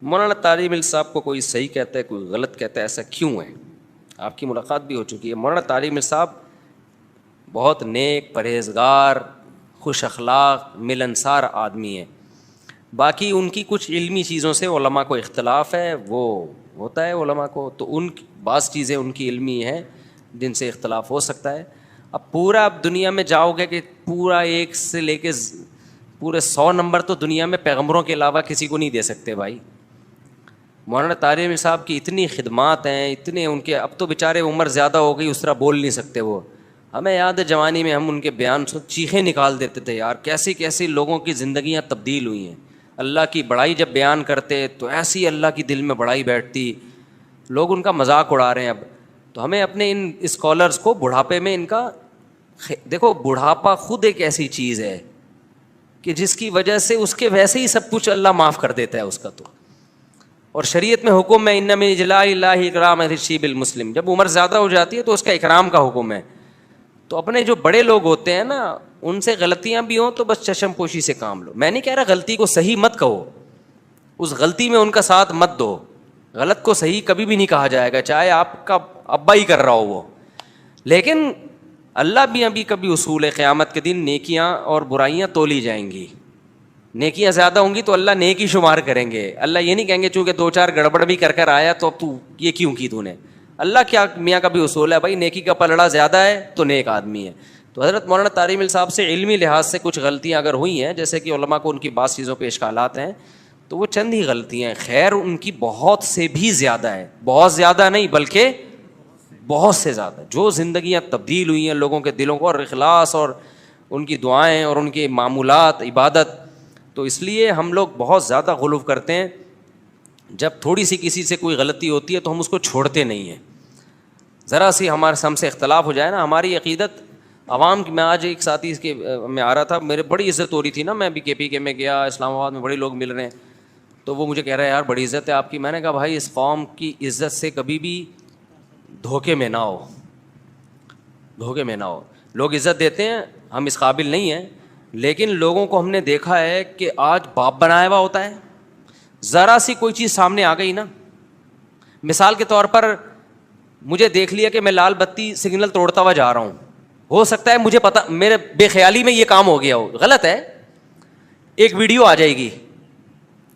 مولانا طارق مل صاحب کو کوئی صحیح کہتا ہے کوئی غلط کہتا ہے، ایسا کیوں ہے؟ آپ کی ملاقات بھی ہو چکی ہے۔ مولانا طارق مل صاحب بہت نیک، پرہیزگار، خوش اخلاق، ملنسار آدمی ہیں۔ باقی ان کی کچھ علمی چیزوں سے علماء کو اختلاف ہے، وہ ہوتا ہے علماء کو، تو ان بعض چیزیں ان کی علمی ہیں جن سے اختلاف ہو سکتا ہے۔ اب پورا دنیا میں جاؤ گے کہ پورا ایک سے لے کے پورے 100 نمبر تو دنیا میں پیغمبروں کے علاوہ کسی کو نہیں دے سکتے بھائی۔ مولانا طارق مل صاحب کی اتنی خدمات ہیں، اتنے ان کے، اب تو بیچارے عمر زیادہ ہو گئی، اس طرح بول نہیں سکتے وہ۔ ہمیں یاد ہے جوانی میں ہم ان کے بیان سے چیخیں نکال دیتے تھے، یار کیسی کیسی لوگوں کی زندگیاں تبدیل ہوئی ہیں۔ اللہ کی بڑائی جب بیان کرتے تو ایسی اللہ کی دل میں بڑائی بیٹھتی، لوگ ان کا مذاق اڑا رہے ہیں اب۔ تو ہمیں اپنے ان اسکالرز کو بڑھاپے میں ان کا دیکھو، بڑھاپا خود ایک ایسی چیز ہے کہ جس کی وجہ سے اس کے ویسے ہی سب کچھ اللہ معاف کر دیتا ہے اس کا۔ تو اور شریعت میں حکم ہے ان من اجلال اللہ اکرام الشیب المسلم، جب عمر زیادہ ہو جاتی ہے تو اس کا اکرام کا حکم ہے۔ تو اپنے جو بڑے لوگ ہوتے ہیں نا، ان سے غلطیاں بھی ہوں تو بس چشم پوشی سے کام لو۔ میں نہیں کہہ رہا غلطی کو صحیح مت کہو، اس غلطی میں ان کا ساتھ مت دو۔ غلط کو صحیح کبھی بھی نہیں کہا جائے گا، چاہے آپ کا ابا ہی کر رہا ہو وہ۔ لیکن اللہ بھی ابھی کبھی اصول ہے، قیامت کے دن نیکیاں اور برائیاں تولی جائیں گی۔ نیکیاں زیادہ ہوں گی تو اللہ نیکی شمار کریں گے۔ اللہ یہ نہیں کہیں گے چونکہ 2-4 گڑبڑ بھی کر آیا تو اب تو یہ کیوں کی تو نے۔ اللہ کیا میاں کا بھی اصول ہے بھائی، نیکی کا پلڑا زیادہ ہے تو نیک آدمی ہے۔ تو حضرت مولانا طارق مل صاحب سے علمی لحاظ سے کچھ غلطیاں اگر ہوئی ہیں، جیسے کہ علماء کو ان کی بعض چیزوں پہ اشکالات ہیں، تو وہ چند ہی غلطیاں ہیں۔ خیر ان کی بہت سے بھی زیادہ ہے، بہت زیادہ نہیں بلکہ بہت سے زیادہ، جو زندگیاں تبدیل ہوئی ہیں لوگوں کے دلوں کو، اور اخلاص اور ان کی دعائیں اور ان کے معمولات، عبادت۔ تو اس لیے ہم لوگ بہت زیادہ غلو کرتے ہیں۔ جب تھوڑی سی کسی سے کوئی غلطی ہوتی ہے تو ہم اس کو چھوڑتے نہیں ہیں۔ ذرا سی ہم سے اختلاف ہو جائے نا، ہماری عقیدت عوام کی، میں آج ایک ساتھی کے میں آ رہا تھا، میرے بڑی عزت ہو رہی تھی نا، میں بھی KPK میں گیا، اسلام آباد میں بڑے لوگ مل رہے ہیں، تو وہ مجھے کہہ رہے ہیں یار بڑی عزت ہے آپ کی۔ میں نے کہا بھائی اس قوم کی عزت سے کبھی بھی دھوکے میں نہ ہو، دھوکے میں نہ ہو۔ لوگ عزت دیتے ہیں، ہم اس قابل نہیں ہیں، لیکن لوگوں کو ہم نے دیکھا ہے کہ آج باپ بنایا ہوا ہوتا ہے، ذرا سی کوئی چیز سامنے آ گئی نا، مثال کے طور پر مجھے دیکھ لیا کہ میں لال بتی سگنل توڑتا ہوا جا رہا ہوں، ہو سکتا ہے مجھے پتا، میرے بے خیالی میں یہ کام ہو گیا ہو، غلط ہے، ایک ویڈیو آ جائے گی،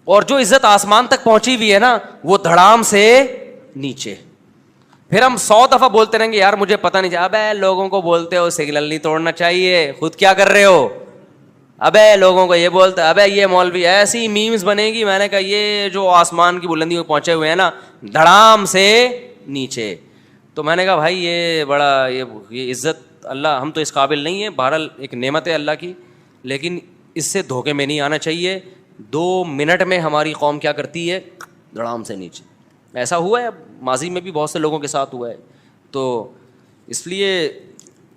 اور جو عزت آسمان تک پہنچی ہوئی ہے نا وہ دھڑام سے نیچے۔ پھر ہم 100 دفعہ بولتے رہیں گے یار مجھے پتہ نہیں چلا۔ ابے لوگوں کو بولتے ہو سگنل نہیں توڑنا چاہیے، خود کیا کر رہے ہو؟ ابے لوگوں کو یہ بولتے، ابے یہ مولوی، ایسی میمز بنے گی۔ میں نے کہا یہ جو آسمان کی بلندی میں پہنچے ہوئے ہیں نا، دھڑام سے نیچے۔ تو میں نے کہا بھائی یہ بڑا یہ عزت اللہ، ہم تو اس قابل نہیں ہیں، بہرحال ایک نعمت ہے اللہ کی، لیکن اس سے دھوکے میں نہیں آنا چاہیے۔ 2 منٹ میں ہماری قوم کیا کرتی ہے؟ دھڑام سے نیچے۔ ایسا ہوا ہے ماضی میں بھی بہت سے لوگوں کے ساتھ ہوا ہے۔ تو اس لیے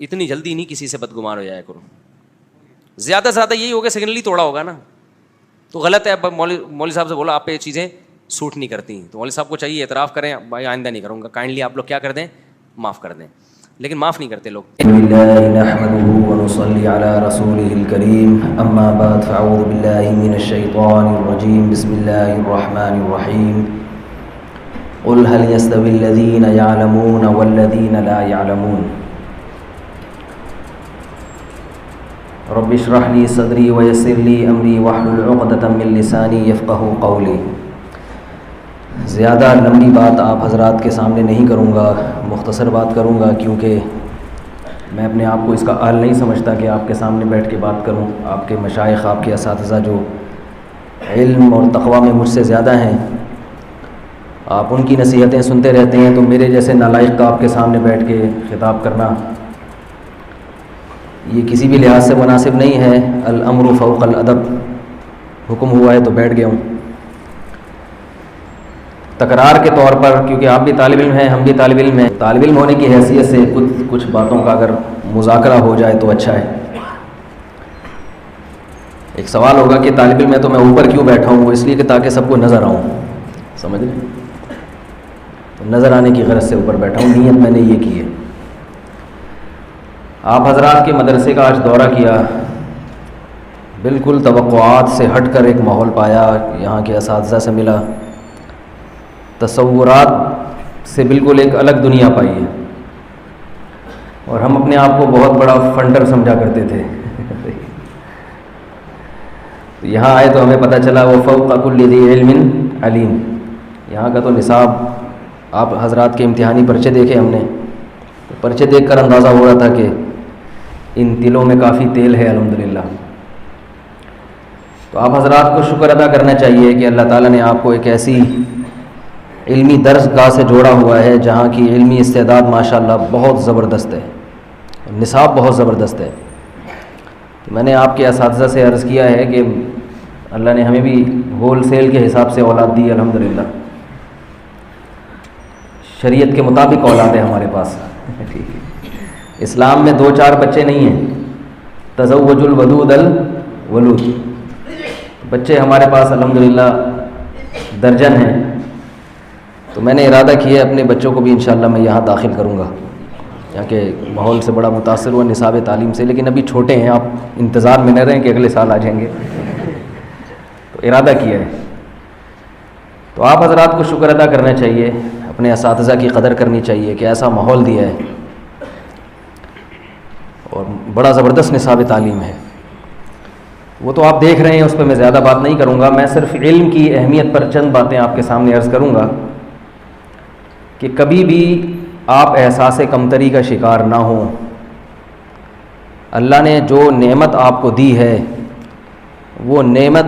اتنی جلدی نہیں کسی سے بدگمان ہو جایا کرو۔ زیادہ سے زیادہ یہی ہوگا سگنل ہی توڑا ہوگا نا، تو غلط ہے۔ مولوی صاحب سے بولا آپ پہ یہ چیزیں سوٹ نہیں کرتی، تو مولوی صاحب کو چاہیے اعتراف کریں، بھائی آئندہ نہیں کروں گا، کائنڈلی آپ لوگ کیا کر دیں، معاف کر دیں، لیکن معاف نہیں کرتے لوگ۔ نحمده ونصلي على رسوله الكريم اما بعد فاعوذ بالله من الشيطان الرجيم بسم الله الرحمن الرحيم قل هل يستوي الذين يعلمون والذين لا يعلمون رب اشرح لي صدري ويسر لي امري واحلل عقدة من لساني يفقهوا قولي۔ زیادہ لمبی بات آپ حضرات کے سامنے نہیں کروں گا، مختصر بات کروں گا، کیونکہ میں اپنے آپ کو اس کا اہل نہیں سمجھتا کہ آپ کے سامنے بیٹھ کے بات کروں۔ آپ کے مشائخ، آپ کے اساتذہ جو علم اور تقویٰ میں مجھ سے زیادہ ہیں، آپ ان کی نصیحتیں سنتے رہتے ہیں، تو میرے جیسے نالائق کا آپ کے سامنے بیٹھ کے خطاب کرنا یہ کسی بھی لحاظ سے مناسب نہیں ہے۔ الامر فوق الادب، حکم ہوا ہے تو بیٹھ گیا ہوں۔ تکرار کے طور پر، کیونکہ آپ بھی طالب علم ہیں، ہم بھی طالب علم ہیں، طالب علم ہونے کی حیثیت سے کچھ باتوں کا اگر مذاکرہ ہو جائے تو اچھا ہے۔ ایک سوال ہوگا کہ طالب علم ہے تو میں اوپر کیوں بیٹھا ہوں؟ وہ اس لیے کہ تاکہ سب کو نظر آؤں، سمجھ لیں، تو نظر آنے کی غرض سے اوپر بیٹھا ہوں، نیت میں نے یہ کی ہے۔ آپ حضرات کے مدرسے کا آج دورہ کیا، بالکل توقعات سے ہٹ کر ایک ماحول پایا، یہاں کے اساتذہ سے ملا، تصورات سے بالکل ایک الگ دنیا پائی ہے، اور ہم اپنے آپ کو بہت بڑا فنڈر سمجھا کرتے تھے. یہاں آئے تو ہمیں پتہ چلا وہ فوق کل ذی علم علیم. یہاں کا تو نصاب، آپ حضرات کے امتحانی پرچے دیکھے ہم نے، پرچے دیکھ کر اندازہ ہو رہا تھا کہ ان دلوں میں کافی تیل ہے الحمدللہ. تو آپ حضرات کو شکر ادا کرنا چاہیے کہ اللہ تعالیٰ نے آپ کو ایک ایسی علمی درس گاہ سے جوڑا ہوا ہے جہاں کی علمی استعداد ماشاءاللہ بہت زبردست ہے، نصاب بہت زبردست ہے. تو میں نے آپ کے اساتذہ سے عرض کیا ہے کہ اللہ نے ہمیں بھی ہول سیل کے حساب سے اولاد دی الحمدللہ، شریعت کے مطابق اولاد ہے ہمارے پاس. اسلام میں 2-4 بچے نہیں ہیں، تزوج الودود الولود. بچے ہمارے پاس الحمدللہ درجن ہیں. تو میں نے ارادہ کیا ہے اپنے بچوں کو بھی انشاءاللہ میں یہاں داخل کروں گا. یہاں کے ماحول سے بڑا متاثر ہوا نصاب تعلیم سے، لیکن ابھی چھوٹے ہیں، آپ انتظار میں نہ رہیں کہ اگلے سال آ جائیں گے. تو ارادہ کیا ہے. تو آپ حضرات کو شکر ادا کرنا چاہیے، اپنے اساتذہ کی قدر کرنی چاہیے کہ ایسا ماحول دیا ہے اور بڑا زبردست نصاب تعلیم ہے. وہ تو آپ دیکھ رہے ہیں، اس پہ میں زیادہ بات نہیں کروں گا. میں صرف علم کی اہمیت پر چند باتیں آپ کے سامنے عرض کروں گا کہ کبھی بھی آپ احساس کمتری کا شکار نہ ہوں. اللہ نے جو نعمت آپ کو دی ہے وہ نعمت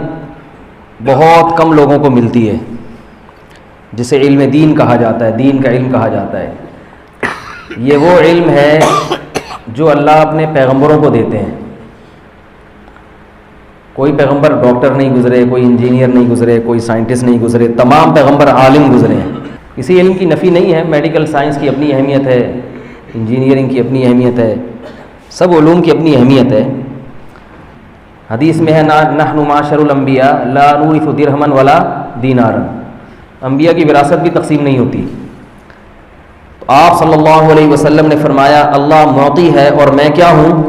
بہت کم لوگوں کو ملتی ہے، جسے علم دین کہا جاتا ہے، دین کا علم کہا جاتا ہے. یہ وہ علم ہے جو اللہ اپنے پیغمبروں کو دیتے ہیں. کوئی پیغمبر ڈاکٹر نہیں گزرے، کوئی انجینئر نہیں گزرے، کوئی سائنٹسٹ نہیں گزرے، تمام پیغمبر عالم گزرے ہیں. کسی علم کی نفی نہیں ہے، میڈیکل سائنس کی اپنی اہمیت ہے، انجینئرنگ کی اپنی اہمیت ہے، سب علوم کی اپنی اہمیت ہے. حدیث میں ہے نحن معاشر الانبیاء لا نورث درہما ولا دینارا. انبیاء کی وراثت بھی تقسیم نہیں ہوتی. تو آپ صلی اللہ علیہ وسلم نے فرمایا اللہ معطی ہے اور میں کیا ہوں؟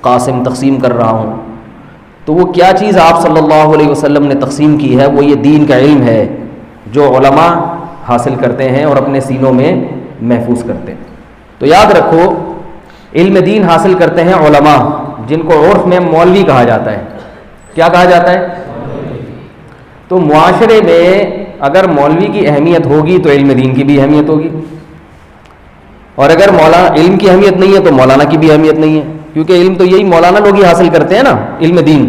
قاسم، تقسیم کر رہا ہوں. تو وہ کیا چیز آپ صلی اللہ علیہ وسلم نے تقسیم کی ہے؟ وہ یہ دین کا علم ہے جو علماء حاصل کرتے ہیں اور اپنے سینوں میں محفوظ کرتے ہیں. تو یاد رکھو، علم دین حاصل کرتے ہیں علماء، جن کو عرف میں مولوی کہا جاتا ہے. کیا کہا جاتا ہے؟ تو معاشرے میں اگر مولوی کی اہمیت ہوگی تو علم دین کی بھی اہمیت ہوگی، اور اگر علم کی اہمیت نہیں ہے تو مولانا کی بھی اہمیت نہیں ہے، کیونکہ علم تو یہی مولانا لوگ ہی حاصل کرتے ہیں نا، علم دین.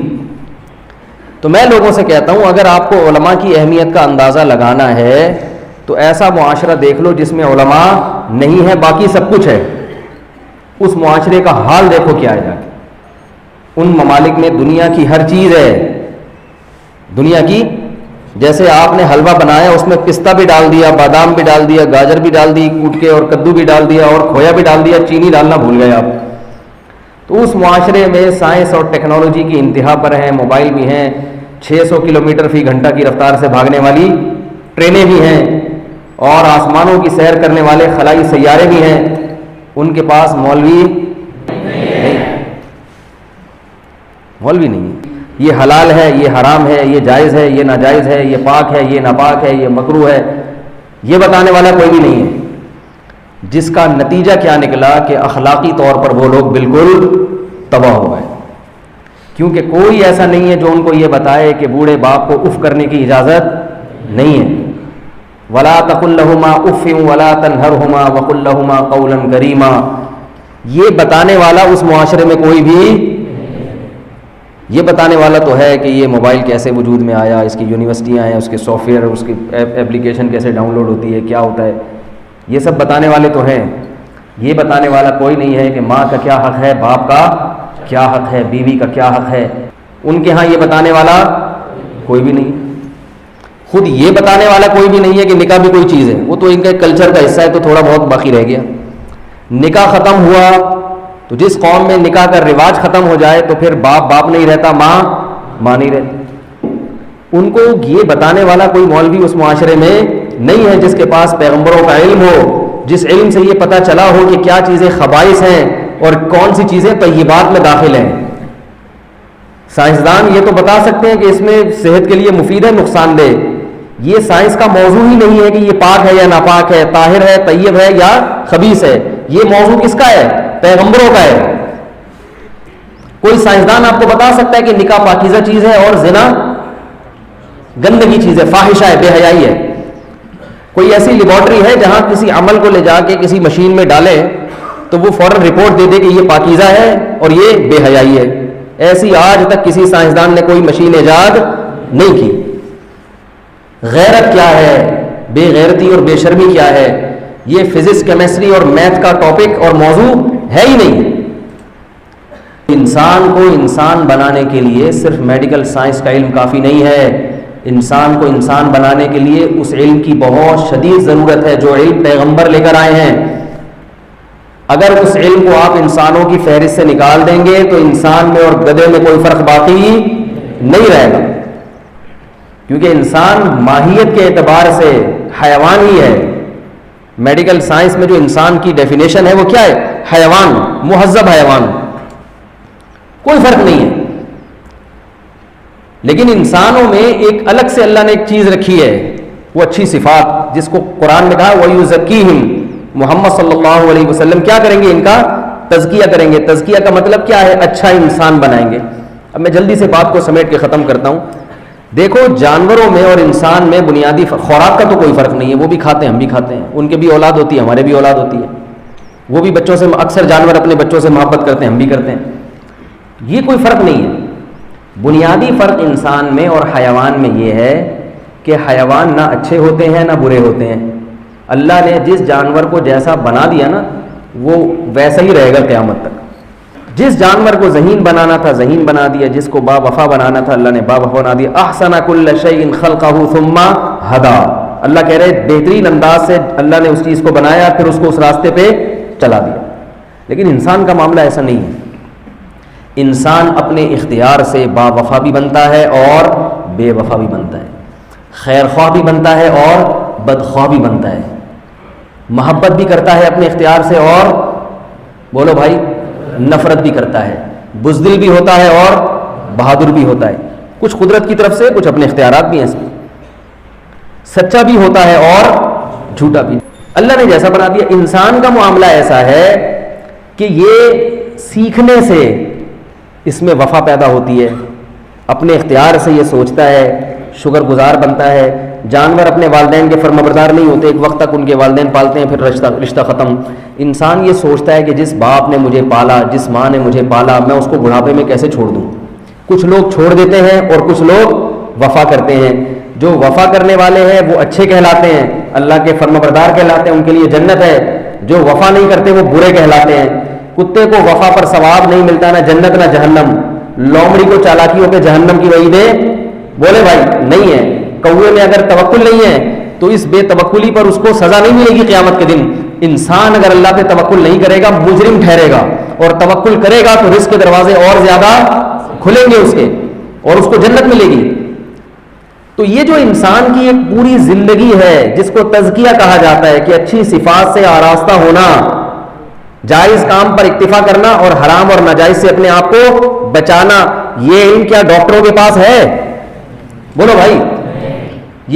تو میں لوگوں سے کہتا ہوں اگر آپ کو علماء کی اہمیت کا اندازہ لگانا ہے تو ایسا معاشرہ دیکھ لو جس میں علماء نہیں ہے، باقی سب کچھ ہے. اس معاشرے کا حال دیکھو کیا ہے. جا کے ان ممالک میں دنیا کی ہر چیز ہے، دنیا کی. جیسے آپ نے حلوہ بنایا، اس میں پستہ بھی ڈال دیا، بادام بھی ڈال دیا، گاجر بھی ڈال دی کوٹ کے، اور کدو بھی ڈال دیا، اور کھویا بھی ڈال دیا، چینی ڈالنا بھول گئے آپ. تو اس معاشرے میں سائنس اور ٹیکنالوجی کی انتہا پر ہیں، موبائل بھی ہیں، 600 کلومیٹر فی گھنٹہ کی رفتار سے بھاگنے والی ٹرینیں بھی ہیں، اور آسمانوں کی سیر کرنے والے خلائی سیارے بھی ہیں. ان کے پاس مولوی نہیں ہے. یہ حلال ہے، یہ حرام ہے، یہ جائز ہے، یہ ناجائز ہے، یہ پاک ہے، یہ ناپاک ہے، یہ مکروہ ہے، یہ بتانے والا کوئی بھی نہیں ہے. جس کا نتیجہ کیا نکلا کہ اخلاقی طور پر وہ لوگ بالکل تباہ ہو گئے، کیونکہ کوئی ایسا نہیں ہے جو ان کو یہ بتائے کہ بوڑھے باپ کو اف کرنے کی اجازت نہیں ہے. ولا تقل لهما اف ولا تنهرهما وقل لهما قولا کریما. یہ بتانے والا اس معاشرے میں کوئی بھی، یہ بتانے والا تو ہے کہ یہ موبائل کیسے وجود میں آیا، اس کی یونیورسٹیاں ہیں، اس کے سافٹ ویئر، اس کی ایپلیکیشن کیسے ڈاؤن لوڈ ہوتی ہے، کیا ہوتا ہے، یہ سب بتانے والے تو ہیں. یہ بتانے والا کوئی نہیں ہے کہ ماں کا کیا حق ہے، باپ کا کیا حق ہے، بیوی کا کیا حق ہے. ان کے ہاں یہ بتانے والا کوئی بھی نہیں. خود یہ بتانے والا کوئی بھی نہیں ہے کہ نکاح بھی کوئی چیز ہے. وہ تو ان کا کلچر کا حصہ ہے، تو تھوڑا بہت باقی رہ گیا. نکاح ختم ہوا تو جس قوم میں نکاح کا رواج ختم ہو جائے تو پھر باپ نہیں رہتا، ماں نہیں رہتی. ان کو یہ بتانے والا کوئی مولوی اس معاشرے میں نہیں ہے جس کے پاس پیغمبروں کا علم ہو، جس علم سے یہ پتہ چلا ہو کہ کیا چیزیں خبائث ہیں اور کون سی چیزیں طیبات میں داخل ہیں. سائنسدان یہ تو بتا سکتے ہیں کہ اس میں صحت کے لیے مفید ہے، نقصان دہ، یہ سائنس کا موضوع ہی نہیں ہے کہ یہ پاک ہے یا ناپاک ہے، طاہر ہے، طیب ہے یا خبیث ہے. یہ موضوع کس کا ہے؟ پیغمبروں کا ہے. کوئی سائنسدان آپ کو بتا سکتا ہے کہ نکاح پاکیزہ چیز ہے اور زنا گندگی چیز ہے، فاحشہ ہے، بے حیائی ہے؟ کوئی ایسی لیبارٹری ہے جہاں کسی عمل کو لے جا کے کسی مشین میں ڈالے تو وہ فوراً رپورٹ دے دے کہ یہ پاکیزہ ہے اور یہ بے حیائی ہے؟ ایسی آج تک کسی سائنسدان نے کوئی مشین ایجاد نہیں کی. غیرت کیا ہے، بے غیرتی اور بے شرمی کیا ہے، یہ فزکس، کیمسٹری اور میتھ کا ٹاپک اور موضوع ہے ہی نہیں. انسان کو انسان بنانے کے لیے صرف میڈیکل سائنس کا علم کافی نہیں ہے. انسان کو انسان بنانے کے لیے اس علم کی بہت شدید ضرورت ہے جو علم پیغمبر لے کر آئے ہیں. اگر اس علم کو آپ انسانوں کی فہرست سے نکال دیں گے تو انسان میں اور گدھے میں کوئی فرق باقی نہیں رہے گا، کیونکہ انسان ماہیت کے اعتبار سے حیوان ہی ہے. میڈیکل سائنس میں جو انسان کی ڈیفینیشن ہے وہ کیا ہے؟ حیوان، مہذب حیوان، کوئی فرق نہیں ہے. لیکن انسانوں میں ایک الگ سے اللہ نے ایک چیز رکھی ہے، وہ اچھی صفات، جس کو قرآن میں کہا وَيُزَكِّيهِمْ. محمد صلی اللہ علیہ وسلم کیا کریں گے؟ ان کا تزکیہ کریں گے. تزکیہ کا مطلب کیا ہے؟ اچھا انسان بنائیں گے. اب میں جلدی سے بات کو سمیٹ کے ختم کرتا ہوں. دیکھو، جانوروں میں اور انسان میں بنیادی خوراک کا تو کوئی فرق نہیں ہے. وہ بھی کھاتے ہیں، ہم بھی کھاتے ہیں. ان کے بھی اولاد ہوتی ہے، ہمارے بھی اولاد ہوتی ہے. وہ بھی بچوں سے، اکثر جانور اپنے بچوں سے محبت کرتے ہیں، ہم بھی کرتے ہیں. یہ کوئی فرق نہیں ہے. بنیادی فرق انسان میں اور حیوان میں یہ ہے کہ حیوان نہ اچھے ہوتے ہیں نہ برے ہوتے ہیں. اللہ نے جس جانور کو جیسا بنا دیا نا وہ ویسا ہی رہے گا قیامت تک. جس جانور کو ذہین بنانا تھا ذہین بنا دیا، جس کو با وفا بنانا تھا اللہ نے با وفا بنا دیا. احسن کل شیء خلقہ ثم ہدی. اللہ کہہ رہے بہترین انداز سے اللہ نے اس چیز کو بنایا، پھر اس کو اس راستے پہ چلا دیا. لیکن انسان کا معاملہ ایسا نہیں ہے. انسان اپنے اختیار سے با وفا بھی بنتا ہے اور بے وفا بھی بنتا ہے، خیر خواہ بھی بنتا ہے اور بدخواہ بھی بنتا ہے، محبت بھی کرتا ہے اپنے اختیار سے اور بولو بھائی نفرت بھی کرتا ہے، بزدل بھی ہوتا ہے اور بہادر بھی ہوتا ہے. کچھ قدرت کی طرف سے، کچھ اپنے اختیارات بھی ہیں اس میں. سچا بھی ہوتا ہے اور جھوٹا بھی. اللہ نے جیسا بنا دیا. انسان کا معاملہ ایسا ہے کہ یہ سیکھنے سے اس میں وفا پیدا ہوتی ہے، اپنے اختیار سے یہ سوچتا ہے، شکر گزار بنتا ہے. جانور اپنے والدین کے فرمانبردار نہیں ہوتے، ایک وقت تک ان کے والدین پالتے ہیں، پھر رشتہ ختم. انسان یہ سوچتا ہے کہ جس باپ نے مجھے پالا، جس ماں نے مجھے پالا، میں اس کو بڑھاپے میں کیسے چھوڑ دوں. کچھ لوگ چھوڑ دیتے ہیں اور کچھ لوگ وفا کرتے ہیں. جو وفا کرنے والے ہیں وہ اچھے کہلاتے ہیں، اللہ کے فرمانبردار کہلاتے ہیں، ان کے لیے جنت ہے. جو وفا نہیں کرتے وہ برے کہلاتے ہیں. کتے کو وفا پر ثواب نہیں ملتا، نہ جنت نہ جہنم. لومڑی کو چالاکیوں پہ جہنم کی وعیدیں بولے بھائی نہیں ہے. کوے میں اگر توکل نہیں ہے تو اس بے توکلی پر اس کو سزا نہیں ملے گی قیامت کے دن. انسان اگر اللہ پہ توکل نہیں کرے گا مجرم ٹھہرے گا، اور توکل کرے گا تو رزق کے دروازے اور زیادہ کھلیں گے اس کے، اور اس کو جنت ملے گی. تو یہ جو انسان کی ایک پوری زندگی ہے جس کو تزکیہ کہا جاتا ہے کہ اچھی صفات سے آراستہ ہونا، جائز کام پر اکتفا کرنا اور حرام اور ناجائز سے اپنے آپ کو بچانا، یہ علم کیا ڈاکٹروں کے پاس ہے؟ بولو بھائی،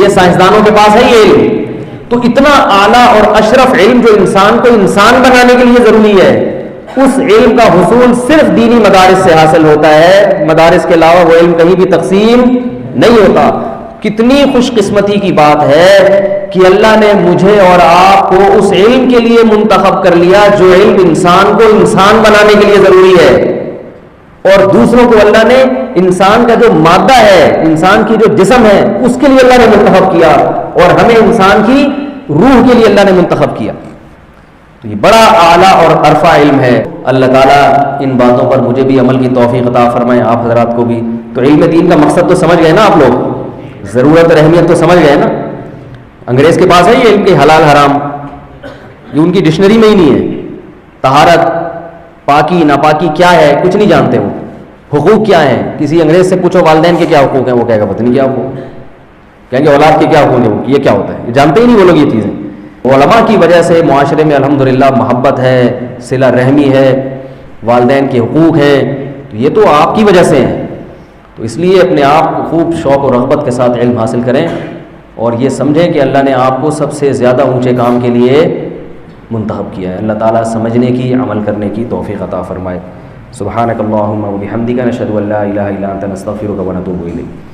یہ سائنسدانوں کے پاس ہے یہ علم؟ تو اتنا اعلیٰ اور اشرف علم جو انسان کو انسان بنانے کے لیے ضروری ہے، اس علم کا حصول صرف دینی مدارس سے حاصل ہوتا ہے. مدارس کے علاوہ وہ علم کہیں بھی تقسیم نہیں ہوتا. کتنی خوش قسمتی کی بات ہے کہ اللہ نے مجھے اور آپ کو اس علم کے لیے منتخب کر لیا جو علم انسان کو انسان بنانے کے لیے ضروری ہے. اور دوسروں کو اللہ نے انسان کا جو مادہ ہے، انسان کی جو جسم ہے، اس کے لیے اللہ نے منتخب کیا، اور ہمیں انسان کی روح کے لیے اللہ نے منتخب کیا. یہ بڑا اعلیٰ اور عرفہ علم ہے. اللہ تعالیٰ ان باتوں پر مجھے بھی عمل کی توفیق عطا فرمائے، آپ حضرات کو بھی. تو علم دین کا مقصد تو سمجھ گئے نا آپ لوگ، ضرورت اور اہمیت تو سمجھ گئے نا. انگریز کے پاس ہے یہ علم کے حلال حرام، یہ ان کی ڈکشنری میں ہی نہیں ہے. طہارت، پاکی ناپاکی کیا ہے کچھ نہیں جانتے. وہ حقوق کیا ہیں، کسی انگریز سے پوچھو والدین کے کیا حقوق ہیں، وہ کہے گا پتہ نہیں کیا حقوق، کہیں گے اولاد کے کیا حقوق ہیں، یہ کیا ہوتا ہے، یہ جانتے ہی نہیں وہ لوگ یہ چیزیں. علماء کی وجہ سے معاشرے میں الحمدللہ محبت ہے، صلہ رحمی ہے، والدین کے حقوق ہیں. یہ تو آپ کی وجہ سے ہیں. تو اس لیے اپنے آپ کو خوب شوق و رغبت کے ساتھ علم حاصل کریں. اور یہ سمجھیں کہ اللہ نے آپ کو سب سے زیادہ اونچے کام کے لیے منتخب کیا ہے۔ اللہ تعالیٰ سمجھنے کی، عمل کرنے کی توفیق عطا فرمائے۔ سبحانک اللہم و بحمدک، نشہد ان لا الہ الا انت، نستغفرک و نتوب الیک۔